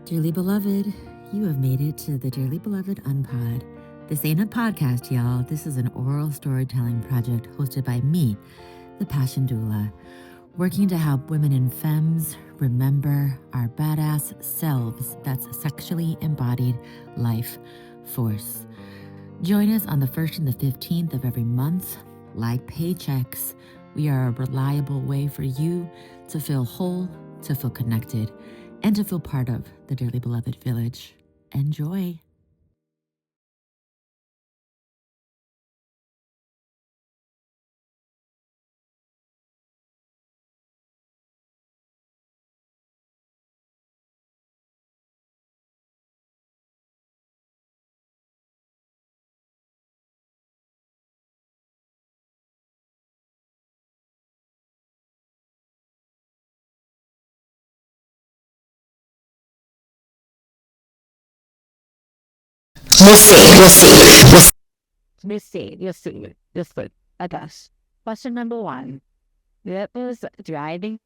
Dearly beloved, you have made it to the Dearly Beloved Unpod. This ain't a podcast, y'all. This is an oral storytelling project hosted by me, the Passion Doula, working to help women in femmes remember our badass selves. That's sexually embodied life force. Join us on the 1st and the 15th of every month. Like paychecks, we are a reliable way for you to feel whole, to feel connected, and to feel part of the Dearly Beloved Village. Enjoy. We'll see. I guess. Question number one. That was driving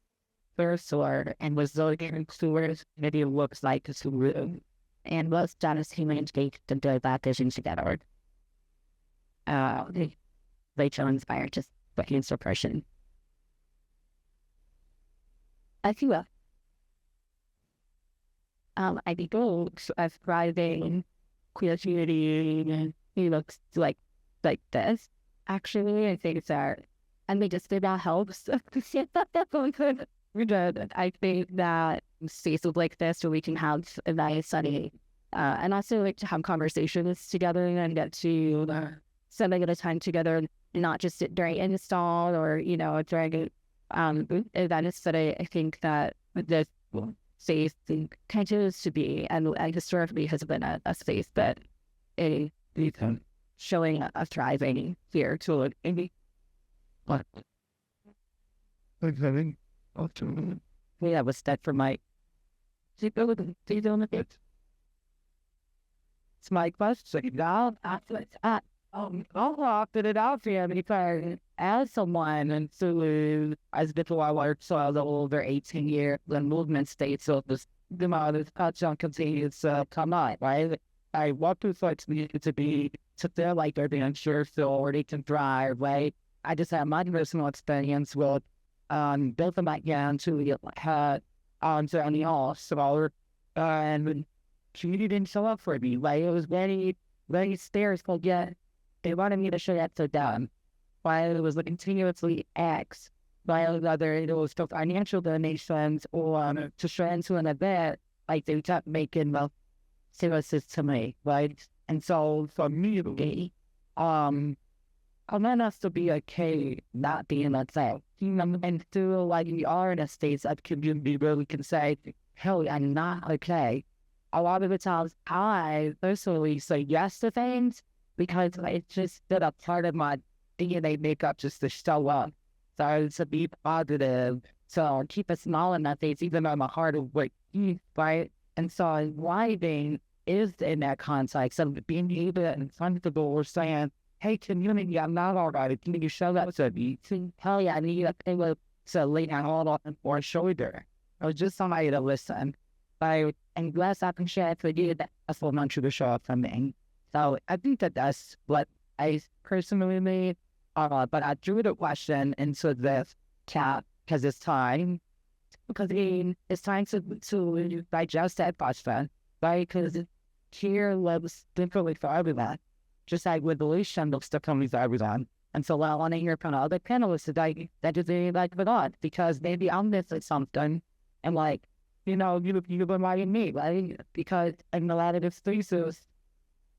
for a sword and was looking towards what it looks like to room. And was Janice humans take to do that vision together. Rachel inspired just for answer person. I feel I think as driving queer community, he looks like this. Actually, I think that, and they just think that helps. We're good. I think that spaces like this where we can have a nice study, and also like to have conversations together and get to spend a bit of time together, not just during install or during events. But I think that this space continues to be, and historically has been a space that is showing a thriving here to it. What? Yeah, was that for my? It's my question. Now, I'll offer it out for you because as someone and so as before I worked so I was over 18 years the movement state so the amount of touchdown continues to come out, right? I want to folks need to be to feel like they're being sure so already can drive, right? I just had my personal experience with both of my hands who had journey off so and she didn't show up for me. Like it was very stairs to get. They wanted me to show that to them, while it was continuously asked by whether it was for financial donations or to show into an event. Like they kept making the services to me, right? And so for me, I want us to be okay not being upset, and feel like we are in a state of community where we can say, "Hey, I'm not okay." A lot of the times, I personally say yes to things because it's just been a part of my DNA makeup just to show up. So to be positive, so keep a smile on my face, even though my heart is breaking, right? And so driving is in that context of being able and comfortable or saying, hey, community, I'm not all right. Can you show that to me? Hell yeah, I need a thing to lay down all on or shoulder. Or just somebody to listen. And glass I can share for you, that's what not you to show up for me. So I think that's what I personally made. But I drew the question into this chat because it's time. Because it's time to digest that question, right? Because here lives differently for everyone. Just like with deletion looks differently for everyone. And so I want to hear from other panelists today that just really like it on because maybe I'm missing something and you reminded me, right? Because in a lot of the spaces,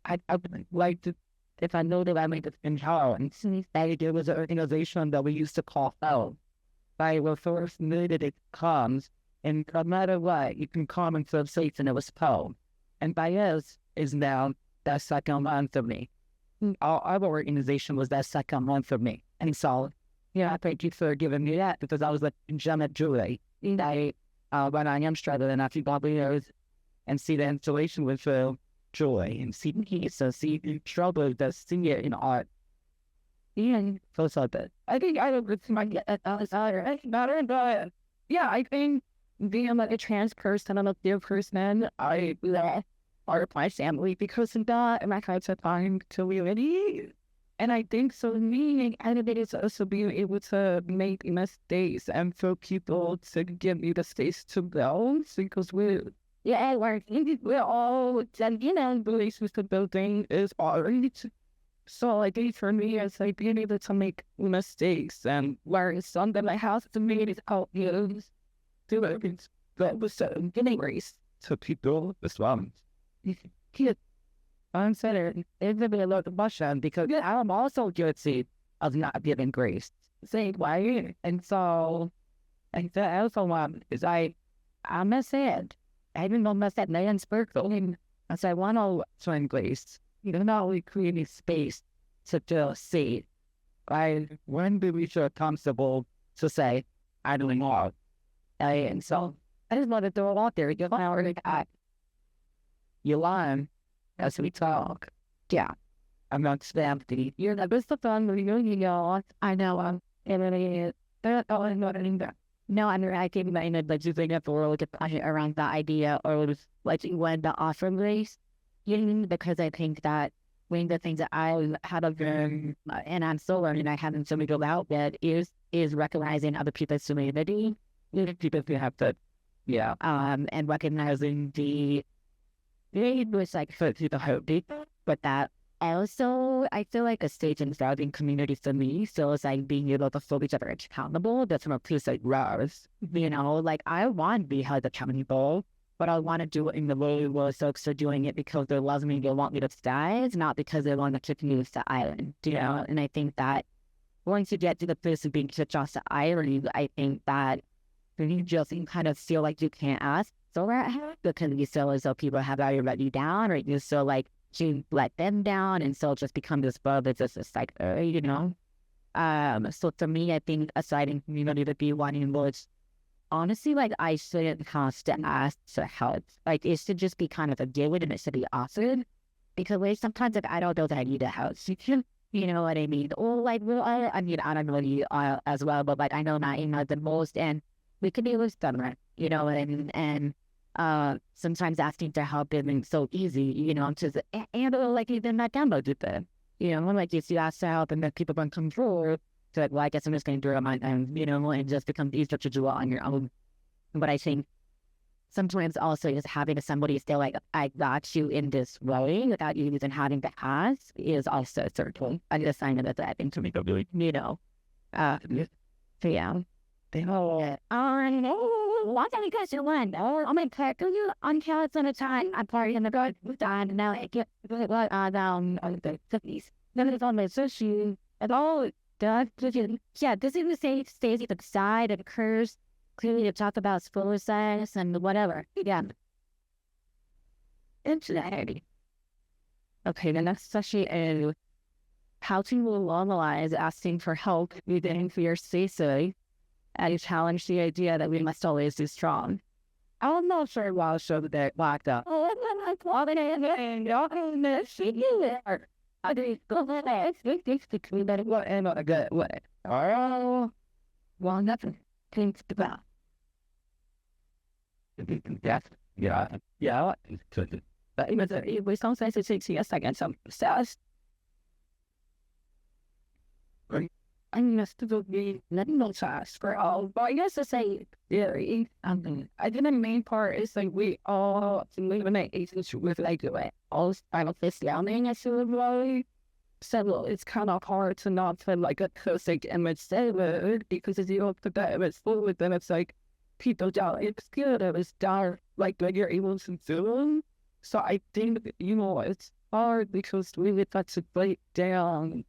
I would like to, if I know that I make it in power, and that there was an organization that we used to call S.E.L.F. Right? Well, first minute it comes, and no matter what, you can come and feel safe, and it was S.E.L.F. And Baez is now that second one for me. Our other organization was that second one for me. And so, I thank you for giving me that because I was like Gemma Julie. When I am struggling, I feel years and see the installation with joy and see peace and see trouble that see it in art. And feels like that. I think I would my better, but yeah, I think being like a trans person and a queer person, I left part of my family because of that, and I had to find community. And I think so me, and it is also being able to make mistakes and for people to give me the space to build because we're all, and beliefs with the building is art. So I think for me, it's like being able to make mistakes and learn something I have to make is help you do it. That was getting race to people as well. I'm saying it's a bit of a question because I'm also guilty of not giving grace. Same way. And so, and the other one is I'm a sad. I didn't know that man spoke and so I want to show grace. We create space to just see. When do we feel comfortable to say, I don't know? And so, I just want to throw it out there. You learn as we talk. Yeah. I'm not stamped. You're the best of fun. I know. No, I think that like you think for like a passion around the idea or like when the offer race, because I think that one of the things that I had of and I'm still learning, I haven't so go out that is recognizing other people's humanity. People who have to, and recognizing it was like for people hope, but that also I feel like a stage in starting community for me feels like being able to hold each other accountable. That's from a place like Rose. Like I want to be held accountable, but I want to do it in the way where folks are doing it because they love me, they want me to stay. It's not because they want to kick me off the island, And I think that once you get to the place of being kicked off the island, I think that you just kind of feel like you can't ask so because you feel as though people have already let you down, or you feel like you let them down, and so it just become this bug that's just like, So for me, I think aside in community to be one was honestly like I shouldn't have to ask for help. Like it should just be kind of a given and it should be offered. Because like sometimes like I don't know that I need a house. You know what I mean? Or like I don't know you as well, but like I know not the most, and we could be with them, you know what I mean? And sometimes asking for help isn't so easy, just and like even not download it. Like if you ask for help and then people don't come through, so like, well, I guess I'm just going to do it on my own, and it just becomes easier to do it on your own. But I think sometimes also just having somebody say like, I got you in this way without you even having to ask is also certainly a good sign that I think to me, so yeah. What are you guys doing? I'm in fact, do you until it's on a time? I'm partying in the road with Don, and now I get down on the 50s. Then it's on my sushi and all. This even stays at the side. It occurs clearly to talk about suicides and whatever. Yeah. Interesting. Okay, the next session is how to normalize asking for help within your safety and challenge the idea that we must always be strong. I'm not sure why I showed that locked up. I did go for that. We better go in a good way. Oh, well, nothing. Think about. Yeah. But it was sometimes it takes a second. Some says. I must be letting no task for all. But I guess to say, I think the main part is like we all live in an age with like all kind of this sounding I feel like. So it's kind of hard to not feel like a classic image sailor because if you don't put that image forward, then it's like people don't. It's good. It was dark, like when you're able to do. So I think it's hard because we would have to break down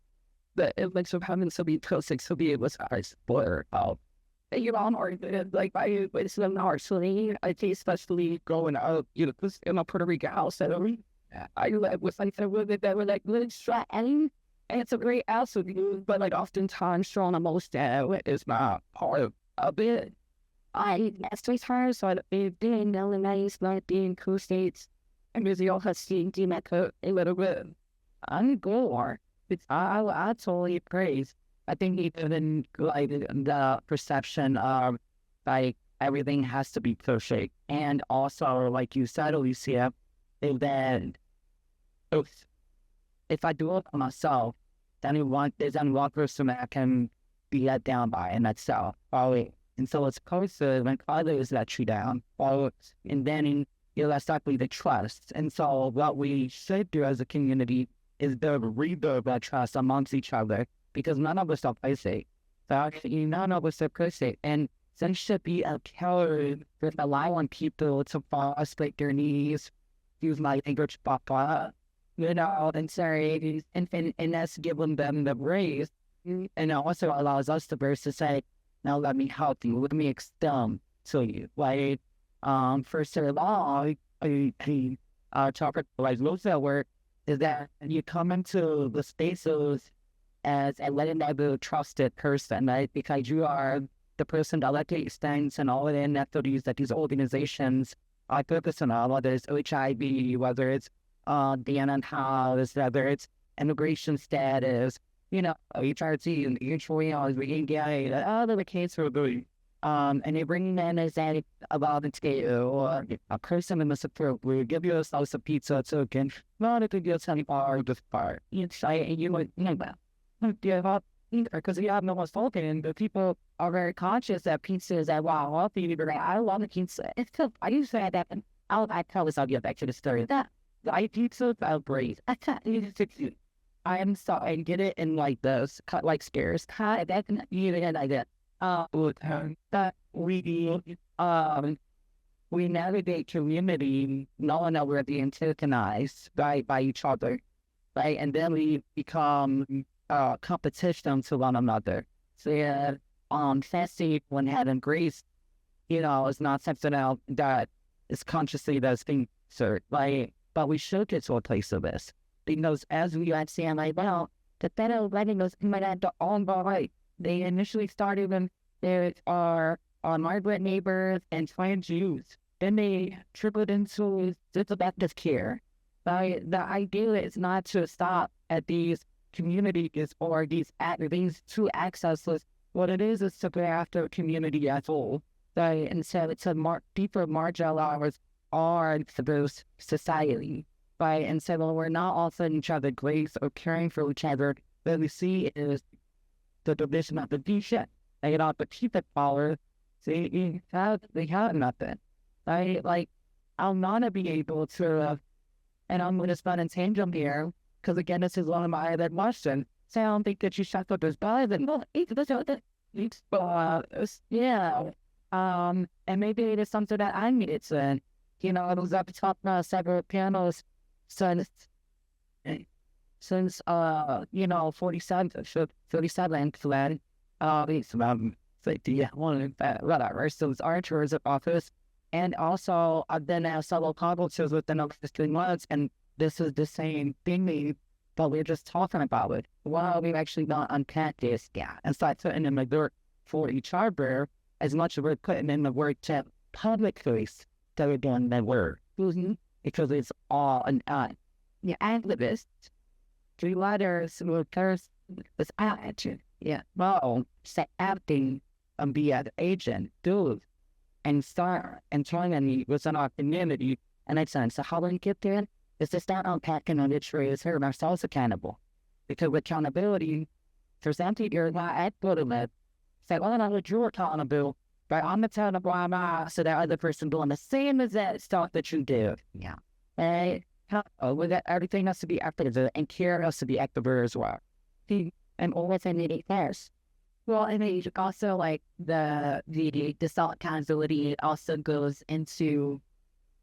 the image of having to be classic to be able to explore out. Or like I was in harshly, I think especially growing up, because in a Puerto Rican house, I live with like the women that were like really strong, and it's a great house with you, but like oftentimes strong emotion is not part of it. I asked her, so I've been nice, like being cool states, and busy all her seeing a little bit. I'm gore. I totally praise. I think even like the perception of like everything has to be perfect. And also, like you said, Alicia, is that if I do it for myself, then there's only one person that I can be let down by, and that's self. And so it's closer when others let you down. And then that's likely the trust. And so what we should do as a community is rebuild that trust amongst each other, because none of us are perfect. So actually, none of us are perfect. And so it should be okay with allowing people to fall asleep their knees, use my language, papa, and sorry, and that's giving them the grace. And it also allows us to say, now let me help you, let me extend to you. Like, for so long, topic like Rosa work is that you come into the spaces as a letting trusted person, right? Because you are the person that let the extends and all of the inequities that these organizations are focusing on, whether it's HIV, whether it's DNA house, whether it's immigration status, HRT and HOE, being gay, all of the case are doing. And they bring in as a volunteer or a person in the support will give you a slice of pizza token, not if you get any part this part. You say, and you would, because you have no one spoken, but people are very conscious that pizza is that, wow, I love the pizza. It's tough. I used to have that, and I tell this, I'll get back to the story. That I pizza, I'll breathe. I am sorry, I get it in like those, cut like scares. That's even like that. That we navigate community knowing that we're being antagonized by each other, right? And then we become competition to one another. So fancy when having grace, is not something else that is consciously that's being served, right? But we should get to a place of this. Because as we understand like well, the better letting us at the own right. They initially started when there are migrant neighbors and trans Jews. Then they trickled into the Baptist care. But the idea is not to stop at these communities or these two accesses. What it is to go after community as a whole. And so it's a deeper marginalized are those society. Right? And so when we're not offering each other grace or caring for each other, what we see is the division of the vision. The people power, they have nothing. Right? Like, I'm not to be able to, and I'm going to spend a tangent here, because again, this is one of my other questions. So I don't think that you shut up this button. Yeah. And maybe it is something that I needed to, I was up top several panels since 47, then, it's around 50, whatever, so it's archers of office, and also I've been at several conferences within the last 15 months, and this is the same thing, but we're just talking about it. Well, we've actually not unpacked this yet, and start putting in the work for each other, as much as we're putting in the work to public face that we're doing the work. Because it's all an the activists, 3 letters will curse this action. Yeah, well, say acting and be an agent, do and start and trying to meet within our community. And it's saying, so how do we get there? It's just not unpacking on the trees, holding ourselves accountable. Because with accountability, there's empty you're not equitable. Say, well, I know you're accountable, but I'm accountable, so that other person doing the same as that stuff that you do. Yeah. And with that, everything has to be active, and care has to be active as well. And always in the affairs. Well, and then also like the self-accountability also goes into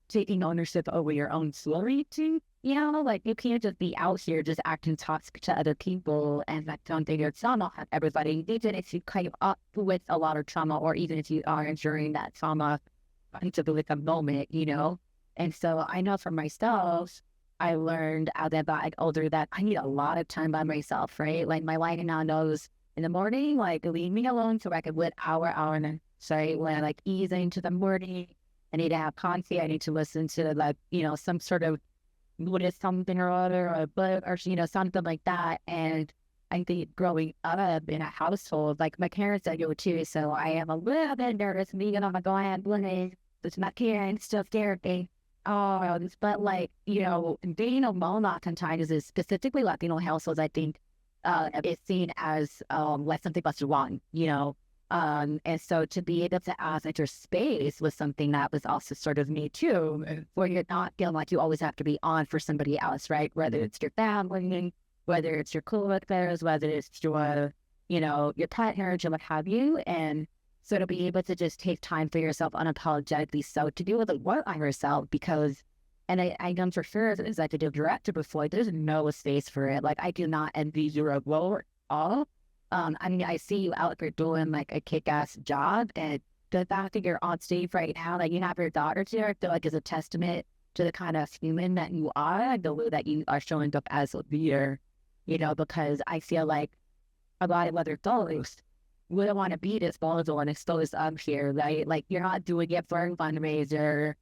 taking ownership over your own story too. Like you can't just be out here just acting toxic to other people and like don't think it's not everybody. Even if you came up with a lot of trauma, or even if you are enduring that trauma, to be like a moment, And so I know for myself, I learned as I got older that I need a lot of time by myself, right? Like my wife now knows in the morning, like leave me alone so I can wait hour and say when I like ease into the morning, I need to have coffee, I need to listen to like, some sort of Buddhist something or other, or a book or, something like that. And I think growing up in a household, like my parents are you too, so I am a little bit nervous being on my go ahead, it's not parents, still therapy. But like, you know, being alone oftentimes is specifically Latino households, I think, is seen as like something that's wrong, you know. And so to be able to ask enter space was something that was also sort of me too, where you're not feeling like you always have to be on for somebody else, right? Whether it's your family, whether it's your coworkers, whether it's your, you know, your partners or what have you. And so to be able to just take time for yourself unapologetically, so to do the work on yourself, because, and I know for sure as I did a director before, there's no space for it. Like I do not envy your role at all. I mean, I see you out there doing like a kick-ass job, and the fact that you're on stage right now, like you have your daughter here, I feel like is a testament to the kind of human that you are, the way that you are showing up as a leader, you know, because I feel like a lot of other adults wouldn't want to be this vulnerable and exposed up here, right? Like you're not doing it for a fundraiser.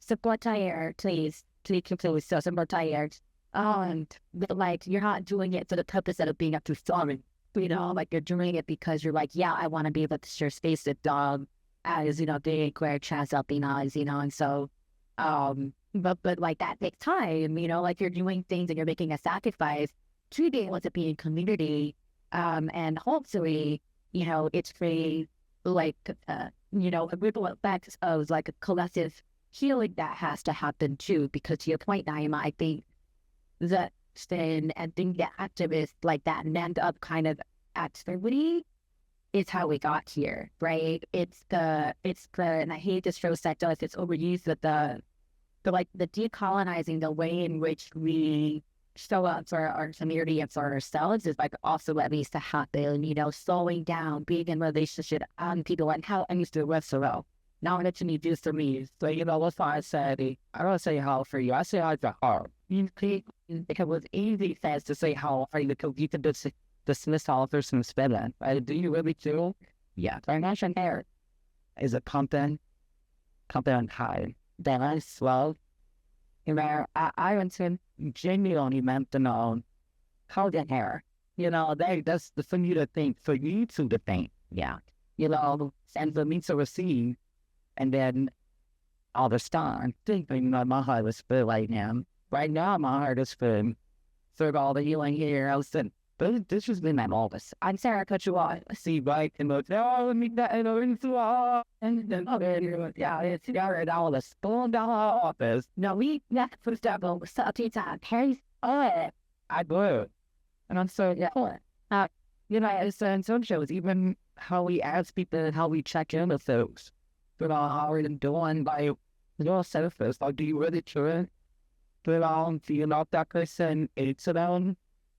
Support Taller, please completely so support Taller. But like you're not doing it for the purpose of being up to storming. You know, like you're doing it because you're like, yeah, I want to be able to share space with dog as, you know, being queer, trans, Latinas, you know, and so, but like that takes time, you know, like you're doing things and you're making a sacrifice to be able to be in community, and hopefully, you know, it's free, like, you know, a ripple effect of like a collective healing that has to happen too, because to your point, Naiymah, I think that and being the activist, like that end up kind of activity is how we got here, right? It's the, and I hate this phrase that does, it's overused, but the like the decolonizing the way in which we show up for our community and for ourselves is like also what needs to happen, you know, slowing down, being in relationship and people and how I used to rest so well. Now what you do for me. So, you know, what's why I said, I don't say how for you, I say how for her. It was easy fast to say how for you because you can dismiss all of some spelling. Right? Do you really do? Yeah. Financial hair is a pumping high. Then I slow. You know, I genuinely meant to know how the hair. You know, that's for you to think, for you to think. Yeah. You know, and for me to receive. And then all the time, thinking that my heart was full right now. Right now, my heart is full. Through all the healing here, I was saying, but this has been my longest. I'm sorry I cut you off. I see, right? And look, oh, let me get into all. And then, yeah, it's all the spoon down our office. No, we got to put stuff over something time. Harry's, I do. And I'm so, yeah. You know, it's in some shows, even how we ask people and how we check in with folks. But how are you doing by your surface? Like, do you really care? But do you know if that person is to them?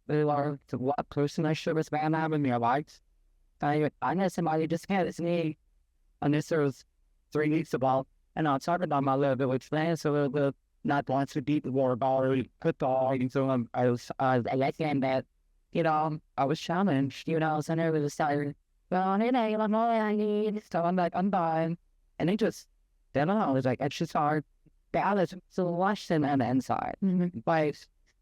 Or to what person I should respond have in their lives? I know somebody just had me, and this was 3 weeks ago, and I was talking about my little village friends, so a little bit not want to deep war about football, and so I was saying that, you know, I was challenged, you know, so I was telling, well, hey, I'm all I need, so I'm like, I'm done. And it just, then I was like, it's just hard balance. So watch them on the inside. But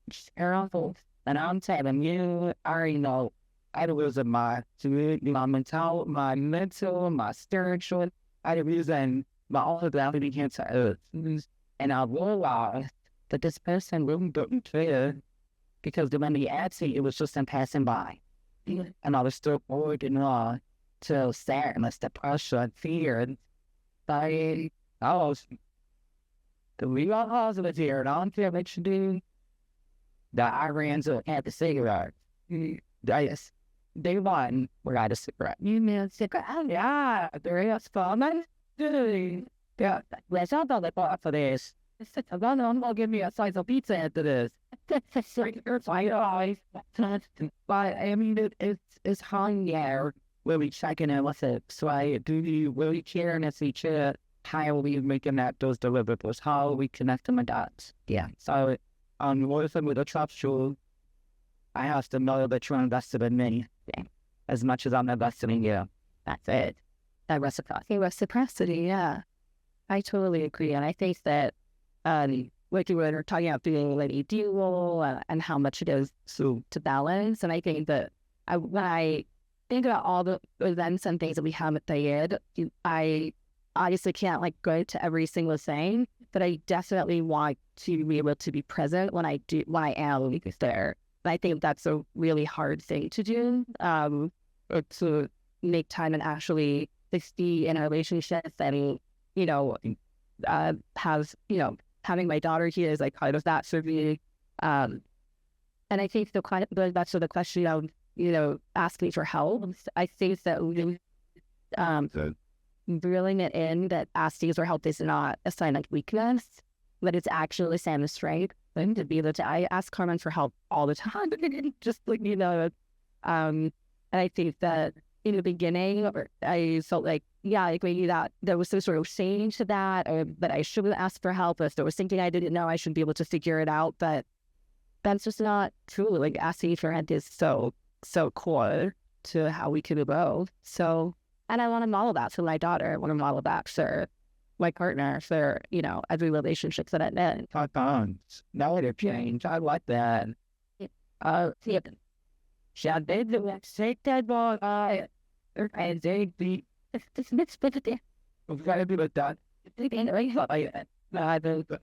it's terrible. And I'm telling you, I already know I had to lose my mental, my spiritual, I had to lose my all of that became to earth. And I realized that this person really didn't care because when he asked me, it was just them passing by. And I was still working on to sadness, depression, fear. I was the real positive here, and I don't care what you do. The Irans had the cigarette. They won. We got a cigarette. You mean a cigarette? Oh, yeah, there is fun. Yeah, let's not go for this. I'm gonna give me a slice of pizza after this. But I mean, it's hung there. Where we checking in with it, so do you really care in this feature? How are we making those deliverables? How are we connecting the dots? Yeah. So, working with a trust tool, I have to know that you're invested in me as much as I'm invested in you. That's it. That reciprocity. Reciprocity, yeah. I totally agree. And I think that like you were talking about being Lady Dual and how much it is to balance. And I think that when I think about all the events and things that we have at Tayed, I obviously can't like go to every single thing, but I definitely want to be able to be present when I am there. And I think that's a really hard thing to do, to make time and actually be in a relationship and, you know, have, you know, having my daughter here is like kind of that for me. And I think going back to the question of, you know, asking for help, I think that reeling it in that asking for help is not a sign of weakness, but it's actually a sign of strength. And to be able to, I ask Carmen for help all the time, just like, you know, and I think that in the beginning, I felt like, yeah, like maybe that there was some sort of change to that, or that I shouldn't ask for help. If there was something I didn't know, I should be able to figure it out. But that's just not true. Like asking for help is so core to how we can evolve. So, and I want to model that for my daughter. I want to model that for my partner, for, you know, every relationship that I'm in. Now it changed. I like that. Yeah. She did the shake that ball. And they be this split it. We've got to be with that. They ain't right for it.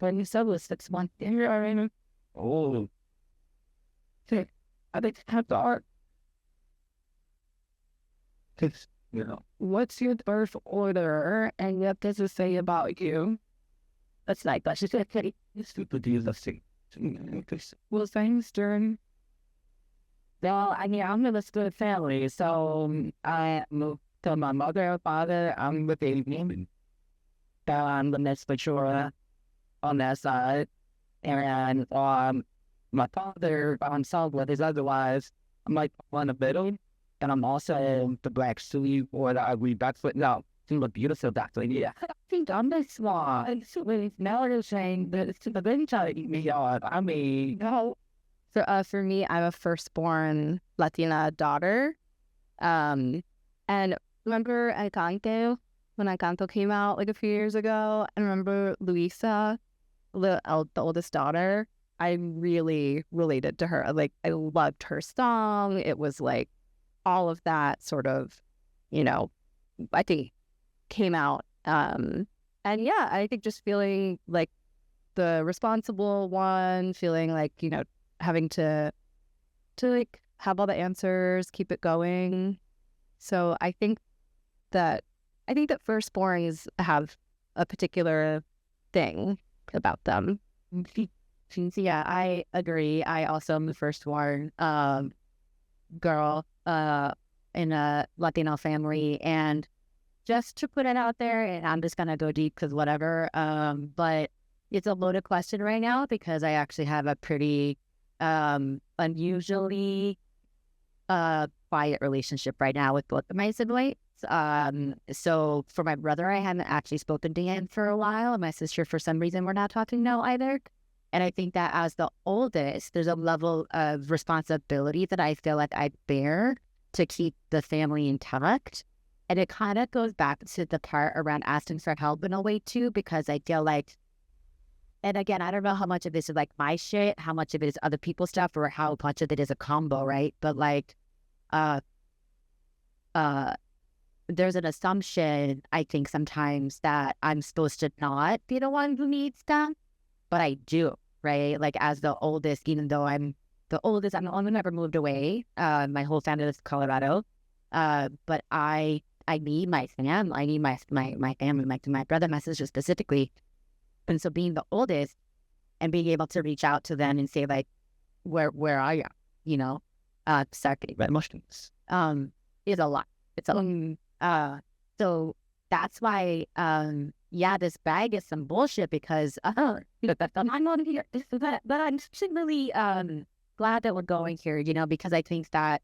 When you said was 6 months here, I mean, oh, I think have the art. Because, you know, what's your birth order and what does it say about you? That's like, that's just okay. It's stupid to use the thing. Well, thanks, Stern. Well, I mean, I'm in a good family, so I moved to my mother and father. I'm the baby. I'm the next mature on that side. And my father, I'm solid with his otherwise. I'm like on the middle. And I'm also the black sleeve or the ugly backfoot. No, she look beautiful backfoot. Yeah. I think I'm the small. And so now they're saying that it's the bench to eat me on. I mean, no. So for me, I'm a firstborn Latina daughter. And remember Encanto, when Encanto came out like a few years ago? I remember Luisa, the oldest daughter. I really related to her. Like, I loved her song. It was like all of that sort of, you know, I think came out. And yeah, I think just feeling like the responsible one, feeling like, you know, having to like have all the answers, keep it going. So I think that firstborns have a particular thing about them. Yeah, I agree. I also am the firstborn girl in a Latino family, and just to put it out there, and I'm just gonna go deep because whatever. But it's a loaded question right now because I actually have a pretty unusually quiet relationship right now with both of my siblings. So for my brother, I haven't actually spoken to him for a while. And my sister, for some reason, we're not talking now either. And I think that as the oldest, there's a level of responsibility that I feel like I bear to keep the family intact. And it kind of goes back to the part around asking for help in a way too, because I feel like, and again, I don't know how much of this is like my shit, how much of it is other people's stuff, or how much of it is a combo, right? But like, there's an assumption, I think sometimes, that I'm supposed to not be the one who needs them, but I do, right? Like as the oldest, even though I'm the oldest, I'm the only one who never moved away. My whole family is Colorado, but I need my family. I need my family, my brother, my sister specifically. And so being the oldest and being able to reach out to them and say like, where are you? You know, start getting emotions is a lot. It's a lot. So that's why, yeah, this bag is some bullshit because I'm not here. But I'm really glad that we're going here, you know, because I think that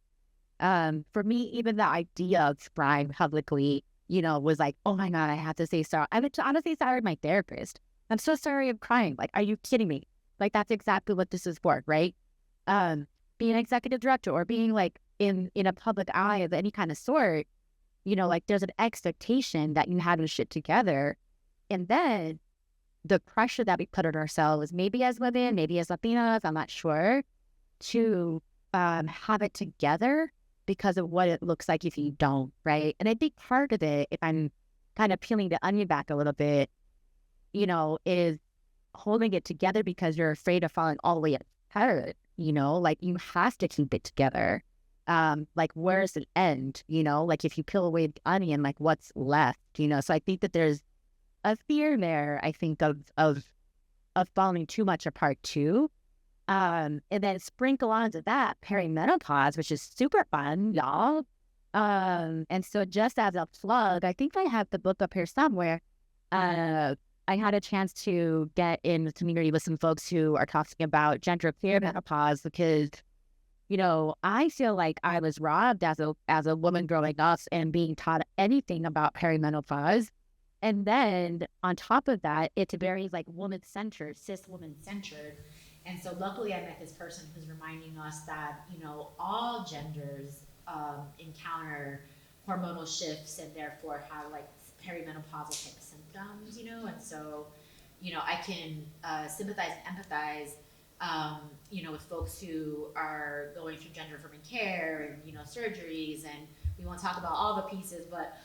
for me, even the idea of crying publicly, you know, was like, oh my God, I have to say sorry. I would honestly sorry to my therapist. I'm so sorry I'm crying. Like, are you kidding me? Like, that's exactly what this is for, right? Being an executive director or being like in a public eye of any kind of sort, you know, like there's an expectation that you have your shit together. And then the pressure that we put on ourselves, maybe as women, maybe as Latinas, I'm not sure, to have it together because of what it looks like if you don't, right? And I think part of it, if I'm kind of peeling the onion back a little bit, you know, is holding it together because you're afraid of falling all the way apart, you know, like you have to keep it together. Like where's the end, you know, like if you peel away the onion, like what's left, you know? So I think that there's a fear there, I think, of falling too much apart too. And then sprinkle onto that perimenopause, which is super fun, y'all. And so just as a plug, I think I have the book up here somewhere. I had a chance to get in the community with some folks who are talking about gender perimenopause because, you know, I feel like I was robbed as a woman growing up and being taught anything about perimenopause. And then on top of that, it's very like woman-centered, cis woman-centered. And so luckily I met this person who's reminding us that, you know, all genders encounter hormonal shifts and therefore have like perimenopausal type of symptoms, you know? And so, you know, I can sympathize and empathize, you know, with folks who are going through gender affirming care and, you know, surgeries, and we won't talk about all the pieces, but,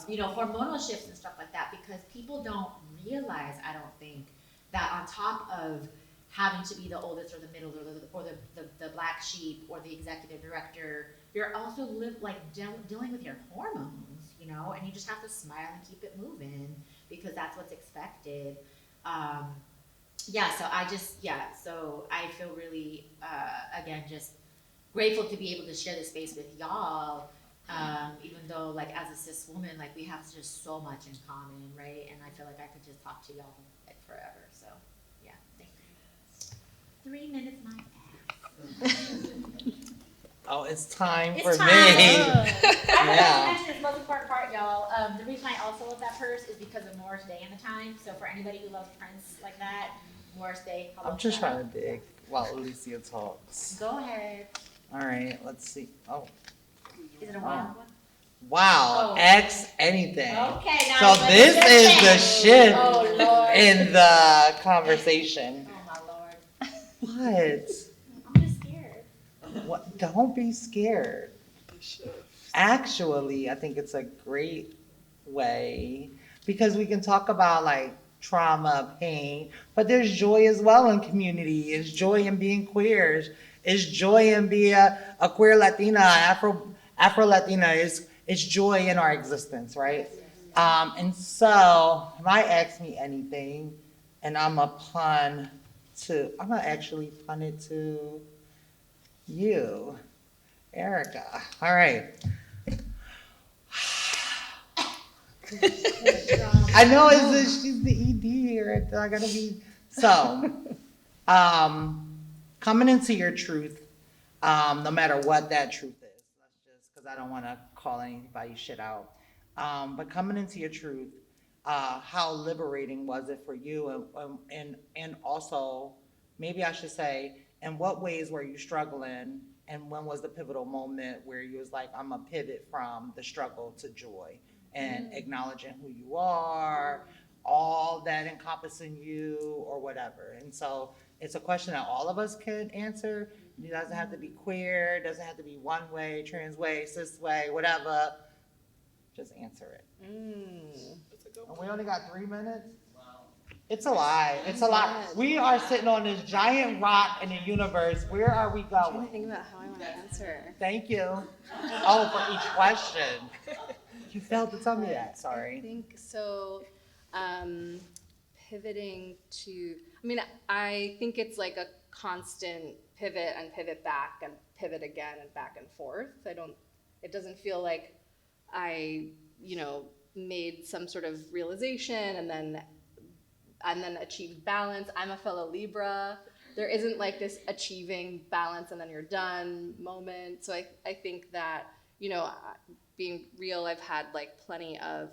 you know, hormonal shifts and stuff like that, because people don't realize, I don't think, that on top of having to be the oldest or the middle or the black sheep or the executive director, you're also dealing with your hormones, you know, and you just have to smile and keep it moving because that's what's expected. So I feel really, again, just grateful to be able to share this space with y'all, even though, like, as a cis woman, like, we have just so much in common, right? And I feel like I could just talk to y'all, like, forever, so, yeah, thank you. 3 minutes, my ass. Oh, it's time for It's time. me. I forgot to Yeah. mention this most important part, y'all. The reason I also love that purse is because of Morris Day and the time. So for anybody who loves Prince like that, Morris Day. I'm just trying to dig while Alicia talks. Go ahead. All right, let's see. Oh, Is it a wild one? wow. Oh. X anything. Okay, now So let's this just is say- the shift Oh Lord. in the conversation. Oh my Lord. What? I'm just scared. What? Don't be scared. Actually, I think it's a great way because we can talk about like trauma, pain, but there's joy as well in community. It's joy in being queer. It's joy in being a queer Latina, Afro Latina. It's joy in our existence, right? And so, if I ask me anything, and I'm gonna actually pun it to you, Erikka. All right. I know she's the ED here. I gotta be so. Coming into your truth, no matter what that truth is. Let's just because I don't want to call anybody shit out. But coming into your truth, how liberating was it for you, and also maybe I should say, in what ways were you struggling, and when was the pivotal moment where you was like, I'm gonna pivot from the struggle to joy? And acknowledging who you are, all that encompassing you or whatever. And so it's a question that all of us could answer. It doesn't have to be queer, it doesn't have to be one way, trans way, cis way, whatever. Just answer it. And we only got 3 minutes? It's a lie. It's a lot. We are sitting on this giant rock in the universe. Where are we I'm trying to going? think about how I want to answer. Thank you. Oh, for each question. You failed to tell me that, I sorry. think so. Pivoting to, I mean, I think it's like a constant pivot and pivot back and pivot again and back and forth. It doesn't feel like I, made some sort of realization and then achieved balance. I'm a fellow Libra. There isn't like this achieving balance and then you're done moment. So I think that, being real, I've had like plenty of,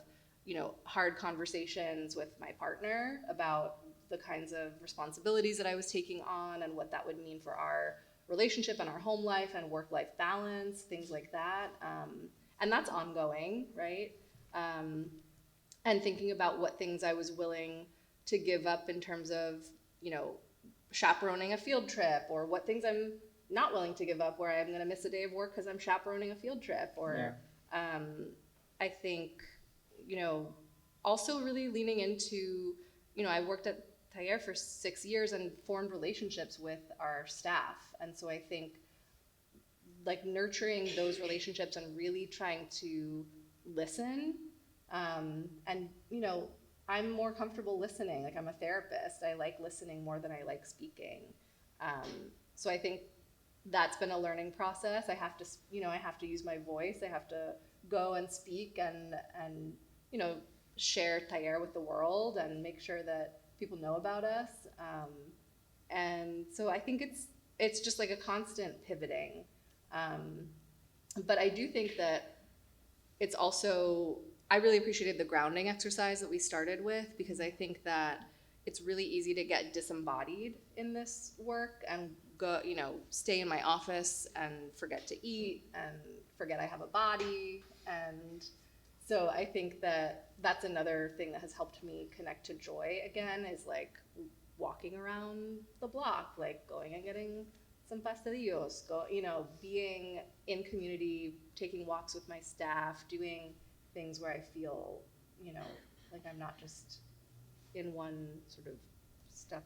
hard conversations with my partner about the kinds of responsibilities that I was taking on and what that would mean for our relationship and our home life and work-life balance, things like that. And that's ongoing, right? And thinking about what things I was willing to give up in terms of, chaperoning a field trip, or what things I'm not willing to give up, where I'm going to miss a day of work because I'm chaperoning a field trip, or I think, also really leaning into, I worked at Taller for 6 years and formed relationships with our staff. And so I think like nurturing those relationships and really trying to listen, and, I'm more comfortable listening. Like, I'm a therapist. I like listening more than I like speaking. So I think that's been a learning process. I have to, I have to use my voice. I have to go and speak and share Taller with the world and make sure that people know about us. And so I think it's just like a constant pivoting. But I do think that it's also, I really appreciated the grounding exercise that we started with, because I think that it's really easy to get disembodied in this work and go, stay in my office and forget to eat and forget I have a body. And so I think that that's another thing that has helped me connect to joy again, is like walking around the block, like going and getting some pastelillos, being in community, taking walks with my staff, doing things where I feel, like I'm not just in one sort of stuck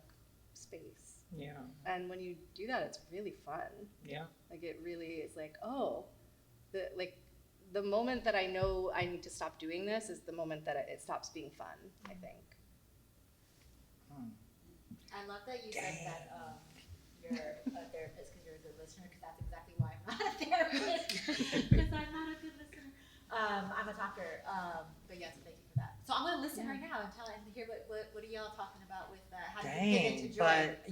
space. Yeah. And when you do that, it's really fun. Yeah. Like, it really is like, the moment that I know I need to stop doing this is the moment that it stops being fun, I think. I love that you said that you're a therapist because you're a good listener, because that's exactly why I'm not a therapist, because I'm not a good listener. I'm a talker, but yes, thank you for that. So I'm going to listen right now and hear what are y'all talking about with how do you get into joy? But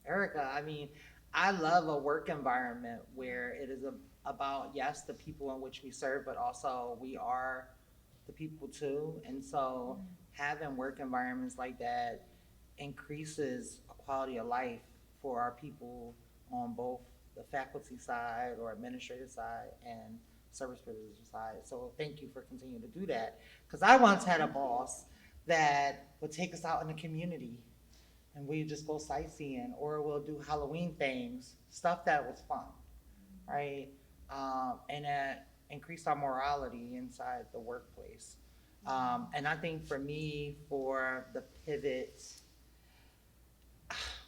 Erikka, I mean, I love a work environment where it is about, yes, the people in which we serve, but also we are the people too. And so having work environments like that increases quality of life for our people on both the faculty side or administrative side and service provision side. So thank you for continuing to do that. Because I once had a boss that would take us out in the community and we'd just go sightseeing, or we'll do Halloween things, stuff that was fun, right? And that increased our morality inside the workplace. And I think for me, for the pivot,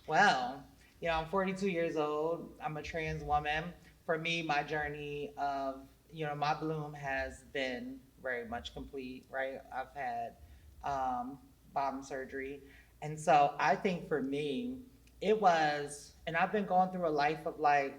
well, I'm 42 years old. I'm a trans woman. For me, my journey of, my bloom has been very much complete, right? I've had bottom surgery. And so I think for me, it was, and I've been going through a life of like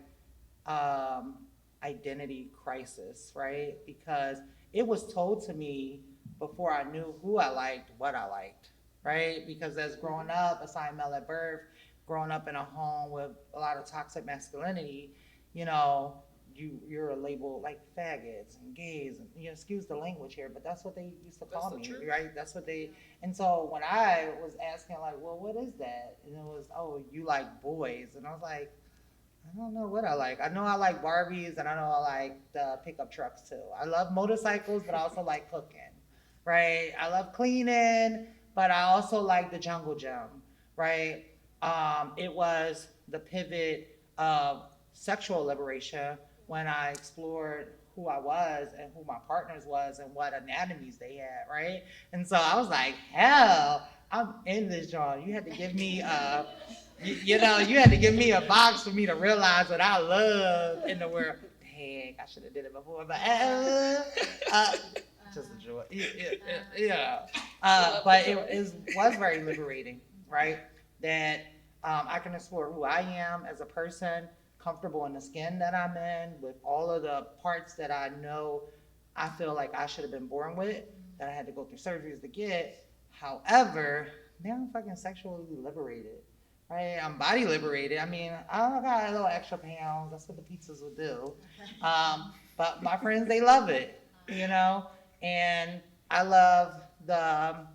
identity crisis, right? Because it was told to me before I knew who I liked, what I liked, right? Because as growing up, assigned male at birth, growing up in a home with a lot of toxic masculinity, you're labeled like faggots and gays, and excuse the language here, but that's what they used to call me, right? That's what they, and so when I was asking like, well, what is that? And it was, oh, you like boys. And I was like, I don't know what I like. I know I like Barbies, and I know I like the pickup trucks too. I love motorcycles, but I also like cooking, right? I love cleaning, but I also like the jungle gym, right? It was the pivot of sexual liberation when I explored who I was and who my partners was and what anatomies they had, right? And so I was like, hell, I'm in this joint. You had to give me you had to give me a box for me to realize what I love in the world. Dang, I should have did it before, but just a joy. But it was very liberating, right? That I can explore who I am as a person, comfortable in the skin that I'm in, with all of the parts that I know I feel like I should have been born with, that I had to go through surgeries to get. However, now I'm fucking sexually liberated, right? I'm body liberated. I mean, I got a little extra pounds. That's what the pizzas will do. But my friends, they love it, and I love the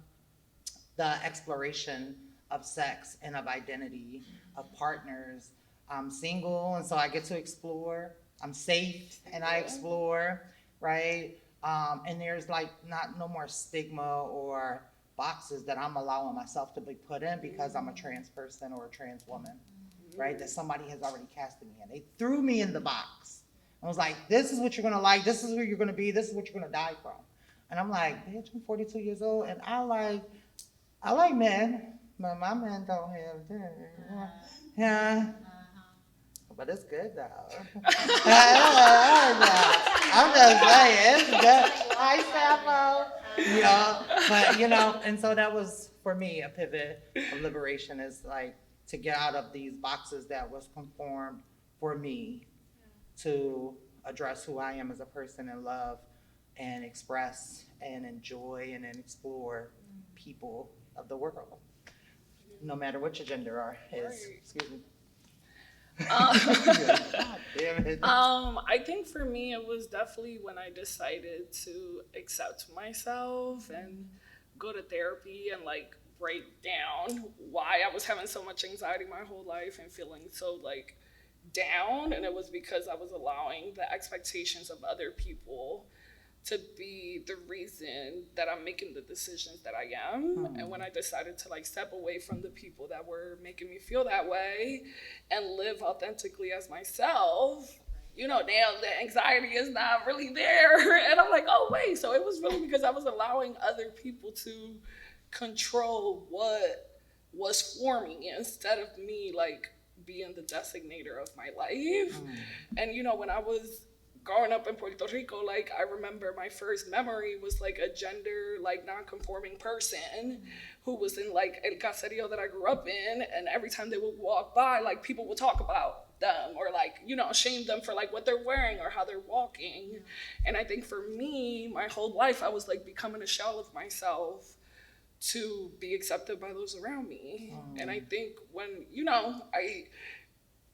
exploration of sex and of identity, of partners. I'm single, and so I get to explore. I'm safe, and I explore, right? And there's like no more stigma or boxes that I'm allowing myself to be put in because I'm a trans person or a trans woman, right? That somebody has already casted me in. They threw me in the box. I was like, this is what you're gonna like, this is who you're gonna be, this is what you're gonna die from. And I'm like, bitch, I'm 42 years old and I like men, but my men don't have that. Yeah. But it's good though. I'm just saying, it's good. Hi, Sappho. But and so that was for me a pivot of liberation, is like to get out of these boxes that was conformed for me to address who I am as a person and love and express and enjoy and then explore people of the world, no matter what your gender is. Excuse me. God damn it. I think for me it was definitely when I decided to accept myself and go to therapy and like break down why I was having so much anxiety my whole life and feeling so like down, and it was because I was allowing the expectations of other people to be the reason that I'm making the decisions that I am. And when I decided to like step away from the people that were making me feel that way and live authentically as myself, now the anxiety is not really there. And I'm like, oh wait, so it was really because I was allowing other people to control what was forming instead of me like being the designator of my life. And when I was growing up in Puerto Rico, like I remember my first memory was like a gender like non-conforming person who was in like el caserío that I grew up in, and every time they would walk by, like people would talk about them or like shame them for like what they're wearing or how they're walking. And I think for me, my whole life I was like becoming a shell of myself to be accepted by those around me. And I think when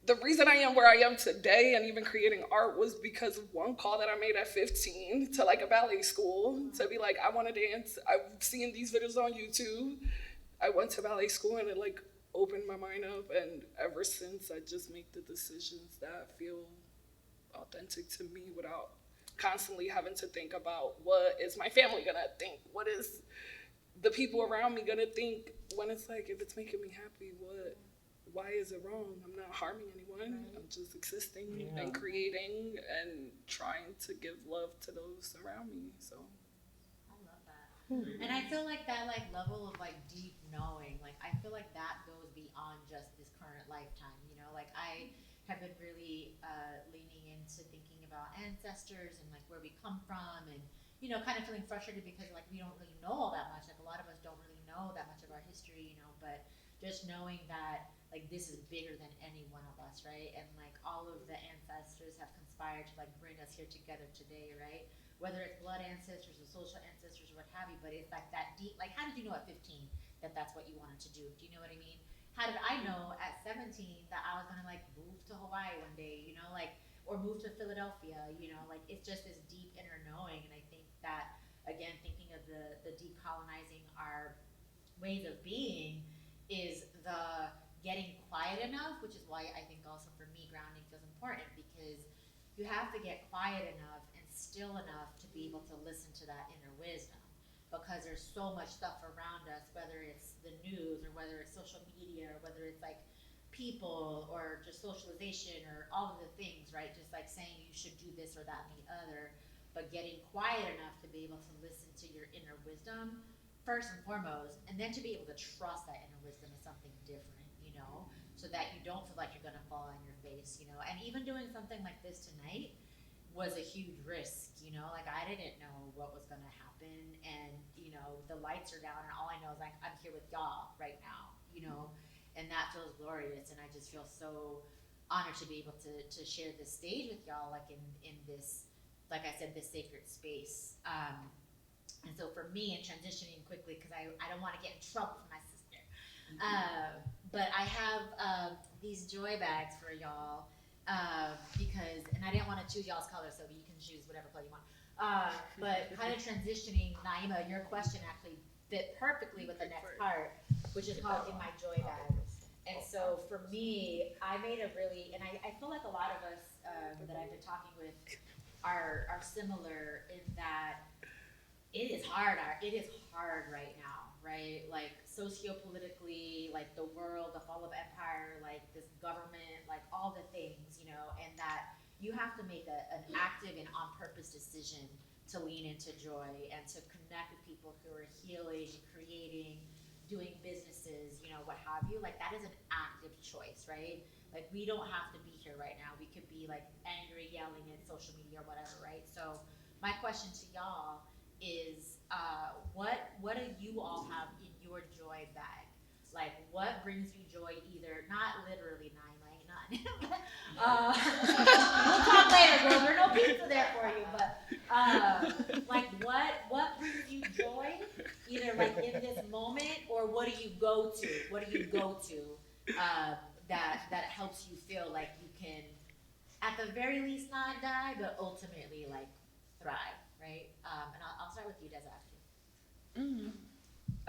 the reason I am where I am today and even creating art was because of one call that I made at 15 to like a ballet school to be like, I want to dance. I've seen these videos on YouTube. I went to ballet school and it like opened my mind up. And ever since, I just make the decisions that feel authentic to me without constantly having to think about what is my family gonna think? What is the people around me gonna think? When it's like, if it's making me happy, why is it wrong? I'm not harming anyone. I'm just existing and creating and trying to give love to those around me. So I love that. And I feel like that like level of like deep knowing, like I feel like that goes beyond just this current lifetime, like I have been really leaning into thinking about ancestors and like where we come from, and kind of feeling frustrated because like we don't really know all that much. Like a lot of us don't really know that much of our history, but just knowing that like this is bigger than any one of us, right? And like all of the ancestors have conspired to like bring us here together today, right? Whether it's blood ancestors or social ancestors or what have you, but it's like that deep, like how did you know at 15 that that's what you wanted to do? Do you know what I mean? How did I know at 17 that I was gonna like move to Hawaii one day, or move to Philadelphia, like it's just this deep inner knowing. And I think that, again, thinking of the decolonizing our ways of being is the getting quiet enough, which is why I think also for me grounding feels important, because you have to get quiet enough and still enough to be able to listen to that inner wisdom, because there's so much stuff around us, whether it's the news or whether it's social media or whether it's like people or just socialization or all of the things, right? Just like saying you should do this or that and the other, but getting quiet enough to be able to listen to your inner wisdom first and foremost, and then to be able to trust that inner wisdom is something different, so that you don't feel like you're gonna fall on your face, and even doing something like this tonight was a huge risk, like I didn't know what was gonna happen, and the lights are down and all I know is like I'm here with y'all right now, and that feels glorious, and I just feel so honored to be able to share this stage with y'all, like in this, like I said, this sacred space. And so for me, and transitioning quickly, because I don't want to get in trouble for my sister, but I have these joy bags for y'all, because, and I didn't want to choose y'all's color, so you can choose whatever color you want. But kind of transitioning, Naiymah, your question actually fit perfectly with the next part, which is called In My Joy Bag. And so for me, I made a really, and I feel like a lot of us that I've been talking with are similar in that it is hard right now, right? Like sociopolitically, like the world, the fall of empire, like this government, like all the things, you know, and that you have to make an active and on purpose decision to lean into joy and to connect with people who are healing, creating, doing businesses, you know, what have you. Like that is an active choice, right? Like we don't have to be here right now. We could be like angry, yelling at social media or whatever, right? So my question to y'all is, what do you all have in your joy bag? Like what brings you joy? Either not literally, Naiymah, not. We'll talk later, girl. There's no pizza there for you, but like what brings you joy? Either like in this moment, or what do you go to? What do you go to that helps you feel like you can, at the very least, not die, but ultimately like thrive, right? And I'll start with you, Deza.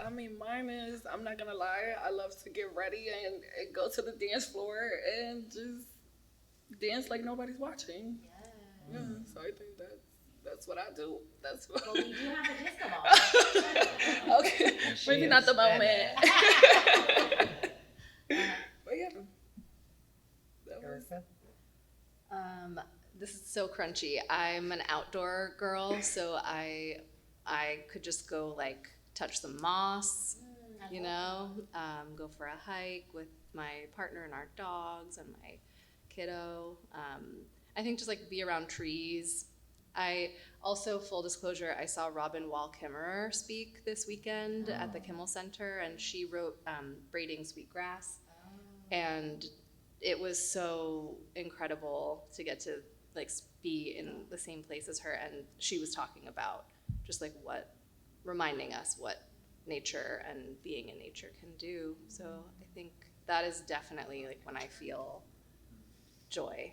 I mean, mine is, I'm not gonna lie, I love to get ready and go to the dance floor and just dance like nobody's watching. Yeah, so I think that's what I do. That's what. Well, we do have a disco ball. Okay, maybe not the moment. But yeah. Erikka? This is so crunchy. I'm an outdoor girl, so I could just go like touch some moss, you know, go for a hike with my partner and our dogs and my kiddo. I think just like be around trees. I also, full disclosure, I saw Robin Wall Kimmerer speak this weekend at the Kimmel Center, and she wrote Braiding Sweetgrass. And it was so incredible to get to like be in the same place as her, and she was talking about just like reminding us what nature and being in nature can do. So I think that is definitely like when I feel joy.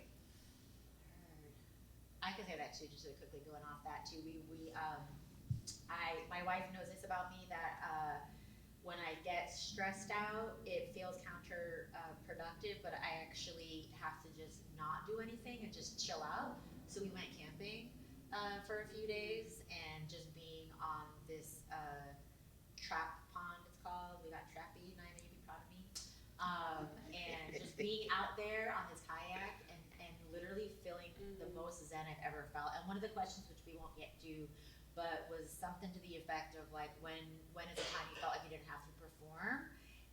I can say that too, just really quickly going off that too. My wife knows this about me, that when I get stressed out, it feels counterproductive, but I actually have to just not do anything and just chill out. So we went camping for a few days, and just being on this trap pond, it's called. We got trappy, Naiymah, you'd be proud of me. And just being out there on this kayak and literally feeling the most zen I've ever felt. And one of the questions, which we won't get to, but was something to the effect of like, when is the time you felt like you didn't have to perform?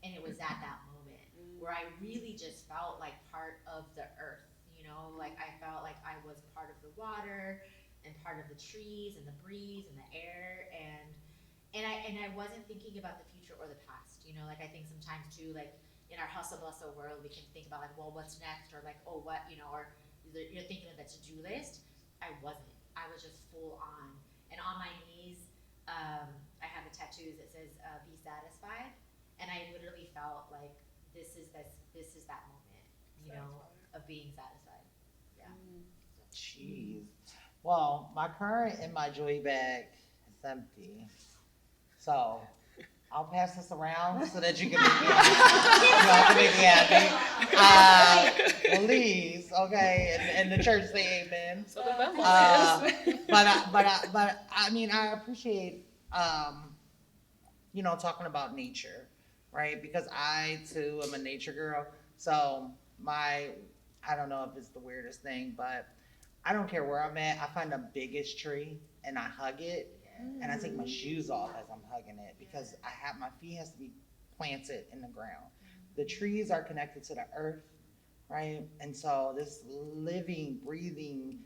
And it was at that moment where I really just felt like part of the earth, you know, like I felt like I was part of the water and part of the trees and the breeze and the air, and I wasn't thinking about the future or the past, you know, like I think sometimes too, like in our hustle bustle world, we can think about like, well, what's next, or like, oh, what, you know, or you're thinking of the to-do list. I wasn't. I was just full on. And on my knees, I have a tattoo that says "Be satisfied," and I literally felt like this is that moment, you know, of being satisfied. Yeah. Jeez. Well, my current in my joy bag is empty, so I'll pass this around so that you can make me happy. Please, okay, and the church say amen. So the memo But I mean, I appreciate, talking about nature, right? Because I too am a nature girl. So I don't know if it's the weirdest thing, but I don't care where I'm at. I find the biggest tree and I hug it. And I take my shoes off as I'm hugging it, because my feet has to be planted in the ground. The trees are connected to the earth, right? And so this living, breathing,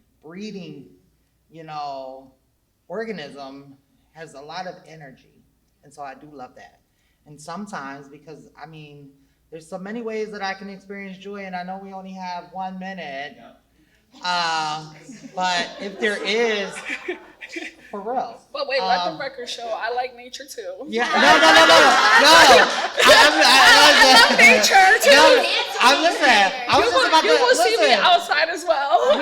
organism has a lot of energy. And so I do love that. And sometimes, because there's so many ways that I can experience joy, and I know we only have 1 minute. But if there is, for real. But wait, let the record show, I like nature too. Yeah, no. I love nature too. No, I was just about to. You will see me outside as well.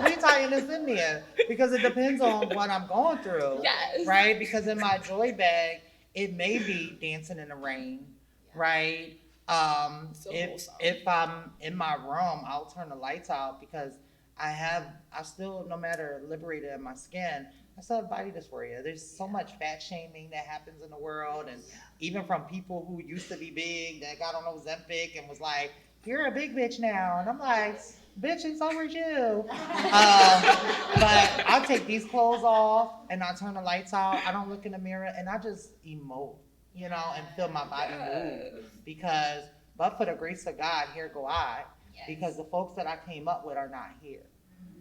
We tying this in there because it depends on what I'm going through. Yes. Right? Because in my joy bag, it may be dancing in the rain, right? If I'm in my room, I'll turn the lights out because I still, no matter liberated in my skin, I still have body dysphoria. There's so much fat shaming that happens in the world, and even from people who used to be big that got on Ozempic and was like, "You're a big bitch now," and I'm like, "Bitch, it's over you." But I'll take these clothes off and I turn the lights out. I don't look in the mirror and I just emote, you know, and feel my body move. Because, but for the grace of God, here go I. Because the folks that I came up with are not here.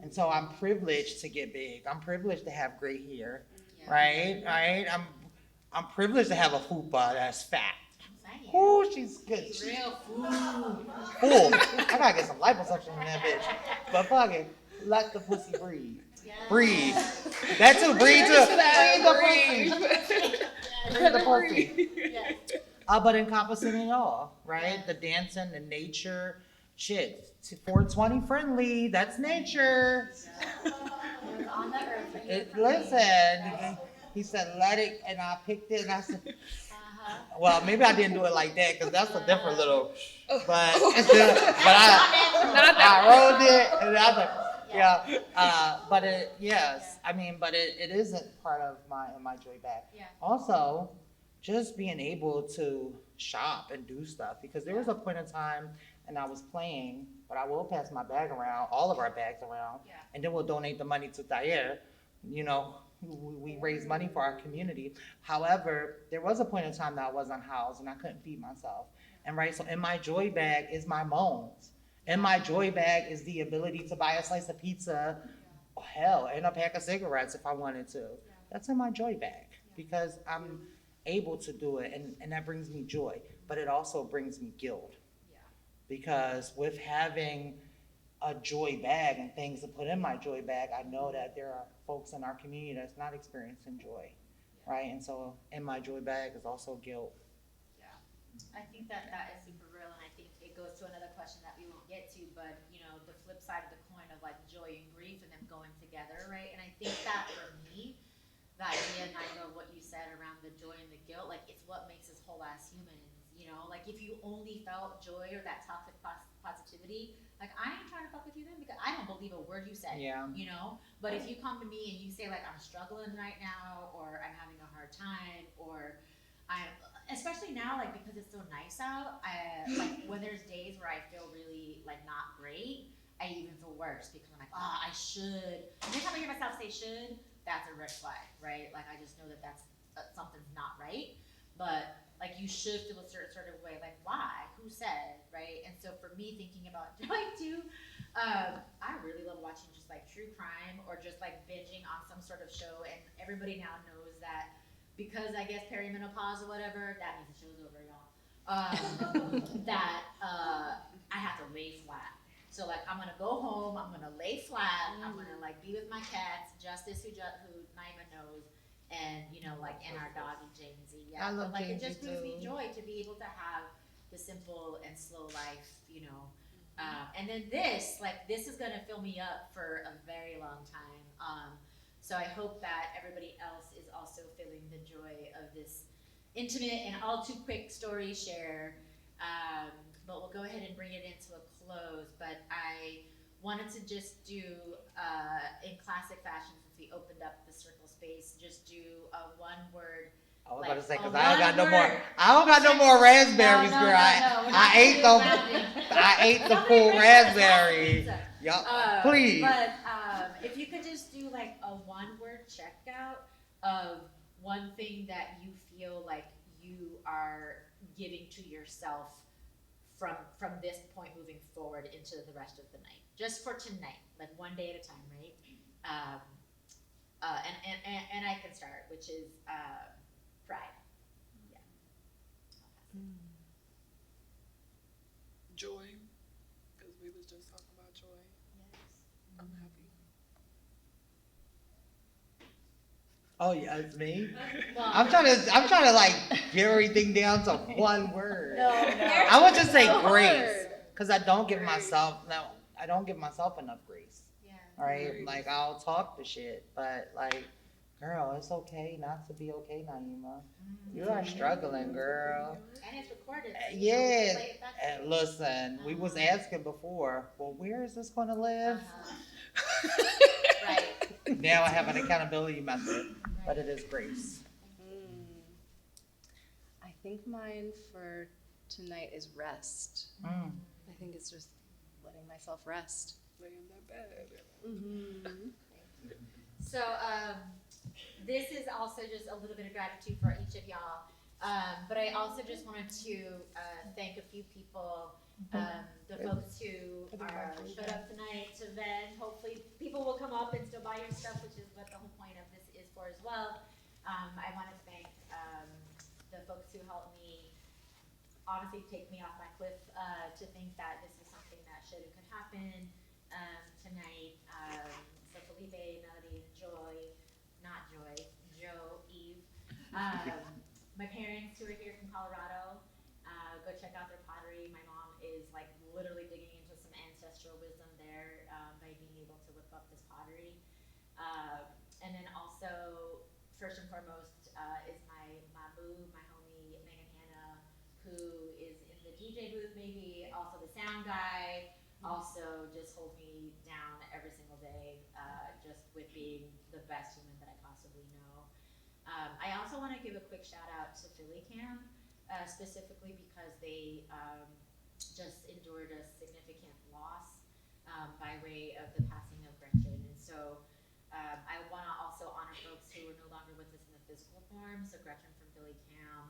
And so I'm privileged to get big. I'm privileged to have gray hair, right? I'm privileged to have a fupa that's fat. Ooh, she's good. She's real full. I gotta get some liposuction in that bitch. But fuck it, let the pussy breathe. Breathe. That too. Breathe too. Breathe the pussy. But encompassing it all, right? The dancing, the nature, shit. 420 friendly. That's nature. Listen, he said, "Let it," and I picked it, and I said. Well, maybe I didn't do it like that because that's a different little. But I rolled it, and I was like, but it, yes, I mean, but it isn't part of my joy bag. Yeah. Also, just being able to shop and do stuff, because there was a point in time, and I was playing, but I will pass my bag around, all of our bags around, and then we'll donate the money to Taller, you know. We raise money for our community. However, there was a point in time that I wasn't housed and I couldn't feed myself. And right, so in my joy bag is my moans. In my joy bag is the ability to buy a slice of pizza, hell, and a pack of cigarettes if I wanted to. That's in my joy bag because I'm able to do it, and that brings me joy. But it also brings me guilt. Because with having a joy bag and things to put in my joy bag, I know that there are folks in our community that's not experiencing joy, right? And so in my joy bag is also guilt. I think that is super real, and I think it goes to another question that we won't get to, but you know, the flip side of the coin of like joy and grief and them going together, right? And I think that for me, the idea, Naiymah, of what you said around the joy and the guilt, like it's what makes us whole as humans, you know? Like if you only felt joy or that toxic positivity, like I ain't trying to fuck with you then because I don't believe a word you said, you know? But if you come to me and you say like I'm struggling right now, or I'm having a hard time, or I'm, especially now, like because it's so nice out, like when there's days where I feel really like not great, I even feel worse because I'm like, oh, I should. Anytime I hear myself say should, that's a red flag, right? Like I just know that that's something's not right. But like you should feel a certain way, like why? Who said, right? And so for me, thinking about joy too, I really love watching just like true crime or just like binging on some sort of show. And everybody now knows that because I guess perimenopause or whatever, that means the show's over, y'all. That I have to lay flat. So like I'm gonna go home, I'm gonna lay flat, I'm gonna like be with my cats, Justice who Naiymah knows. And you know, like and our doggy Jamesy, I love but like Jamesy it just brings me too. joy to be able to have the simple and slow life, you know. And then this is gonna fill me up for a very long time. So I hope that everybody else is also feeling the joy of this intimate and all too quick story share. But we'll go ahead and bring it into a close. But I wanted to just do in classic fashion, since we opened up the circle space, just do a one word. I was like, about to say, because a I don't got no one more. word. I don't got no more raspberries, No, girl. we're not I ate doing them. rounding. I ate the Somebody full bring us a raspberry. pizza. Yup. Please. But if you could just do like a one word checkout of one thing that you feel like you are giving to yourself from this point moving forward into the rest of the night, just for tonight, like one day at a time, right? And I can start, which is pride. Yeah. Joy, because we was just talking about joy. Yes. I'm happy. Oh yeah, it's me. Well, I'm trying to like get everything down to one word. No. I would just say So grace, hard. because I don't give myself enough grace. Yeah. Right? Like I'll talk the shit, but like, girl, it's okay not to be okay, Naiymah. You are struggling, girl. And it's recorded. So Yes. play it back. And listen, we was asking before, well, where is this going to live? Right. Now I have an accountability method, but it is grace. I think mine for tonight is rest. I think it's just letting myself rest. Lay in that bed. So this is also just a little bit of gratitude for each of y'all. But I also just wanted to thank a few people, the folks who showed up tonight to vent. Hopefully people will come up and still buy your stuff, which is what the whole point of this is for as well. I want to thank the folks who helped me honestly take me off my cliff to think that this is something that should and could happen tonight. So Felipe, Melody, Joe, Eve. My parents who are here from Colorado, go check out their pottery. My mom is like literally digging into some ancestral wisdom there by being able to whip up this pottery. And then also, first and foremost, is my boo, my homie, Megan Hanna, who is in the DJ booth maybe, also the sound guy, also just holds me down every single day, just with being the best human that I possibly know. I also want to give a quick shout out to Philly Cam, specifically because they just endured a significant loss by way of the passing of Gretchen. And so I want to also honor folks who are no longer with us in the physical form. So Gretchen from Philly Cam,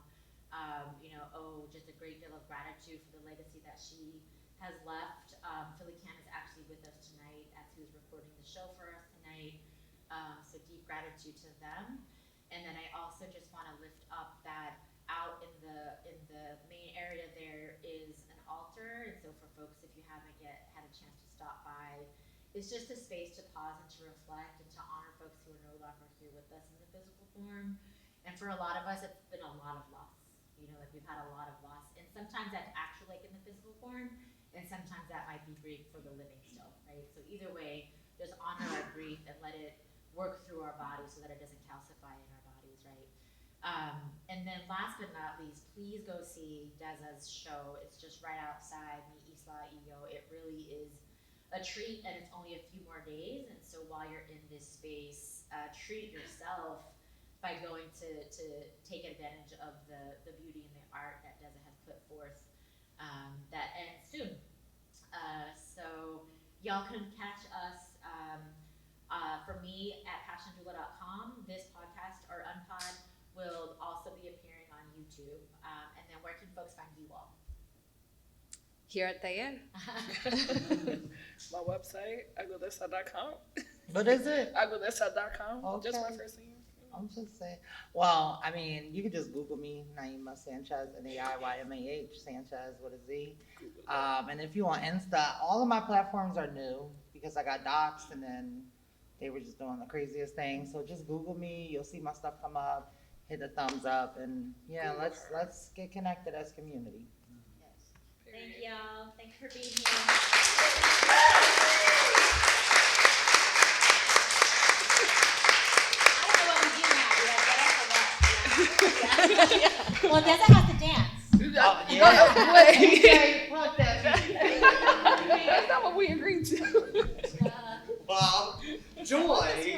owe just a great deal of gratitude for the legacy that she has left. Philly Cam is actually with us tonight as he was recording the show for us tonight. So deep gratitude to them. And then I also just want to lift up that out in the main area there is an altar. And so for folks, if you haven't yet had a chance to stop by, it's just a space to pause and to reflect and to honor folks who are no longer here with us in the physical form. And for a lot of us, it's been a lot of loss. Like we've had a lot of loss. And sometimes that's actually like in the physical form, and sometimes that might be grief for the living still, right? So either way, just honor our grief and let it work through our bodies so that it doesn't calcify in our bodies, right? And then last but not least, please go see Deza's show. It's just right outside Mi Isla Iyo. It really is a treat, and it's only a few more days. And so while you're in this space, treat yourself by going to take advantage of the beauty and the art that Deza has put forth that ends soon. So y'all can catch us for me at passiondoula.com. This podcast or Unpod will also be appearing on YouTube. And then where can folks find you all? Here at Taller. My website, haguedeza.com. What is it? Haguedeza.com. Okay. Just my first name. I'm just saying. Well, I mean, you can just Google me, Naiymah Sanchez, Naiymah Sanchez with a Z. And if you want Insta, all of my platforms are new because I got doxxed and then they were just doing the craziest thing. So just Google me, you'll see my stuff come up, hit the thumbs up, and yeah, let's get connected as community. Yes. Thank y'all. Thanks for being here. Well, Deza has to dance. Oh, yeah. Wait. That's not what we agreed to. Well, Joy